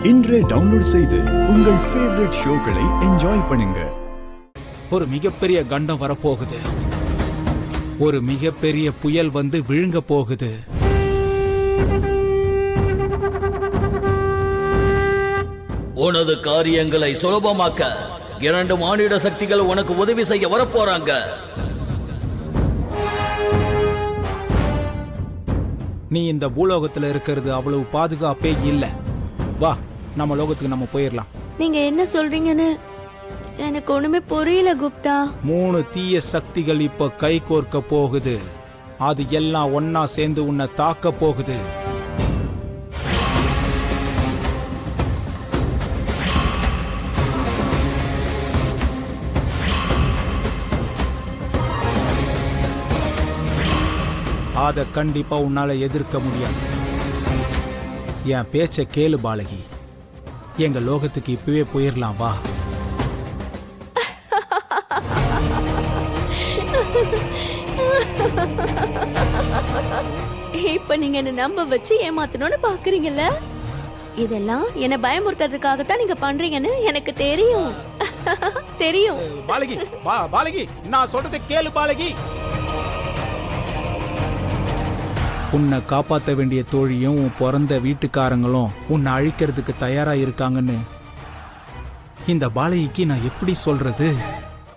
இன்றே டவுன்லோட் செய்து உங்கள் ஃபேவரட் ஷோக்களை என்ஜாய் பண்ணுங்க. ஒரு மிகப்பெரிய கண்டம் வரப்போகுது. ஒரு மிகப்பெரிய புயல் வந்து விழுங்க போகுது. உனது காரியங்களை சுலபமாக்க 2 மானிட சக்திகள் உனக்கு உதவி செய்ய வரப்போறாங்க. நீ இந்த பூலோகத்துல இருக்கிறது அவ்வளவு பாதுகாப்பே இல்ல. வா, நம்ம லோகத்துக்கு நம்ம போயிடலாம். நீங்க என்ன சொல்றீங்கன்னு எனக்கு ஒண்ணுமே புரியல குப்தா. 3 தீய சக்திகள் இப்ப கை கோர்க்க போகுது. அது எல்லாம் ஒன்னா சேர்ந்து உன்னை தாக்க போகுது. அத கண்டிப்பா உன்னால எதிர்க்க முடியாது. என் பேச்ச கேளு பாலகி. எங்க லோகத்துக்கு இப்பவே போயிடலாம், வா. இப்ப நீங்க என்ன நம்ப வச்சு ஏமாத்தணும்னு பாக்குறீங்கல்ல? இதெல்லாம் என்ன பயமுறுத்துறதுக்காகத்தான் நீங்க பண்றீங்கன்னு எனக்கு தெரியும். தெரியும். பாலகி, பாலகி, நான் சொல்றதை கேளு பாலகி. உன்னை காப்பாற்ற வேண்டிய தோழியும் உன் பிறந்த வீட்டுக்காரங்களும் உன்னை அழிக்கிறதுக்கு தயாரா இருக்காங்கன்னு இந்த பாலகிக்கு நான் எப்படி சொல்றது?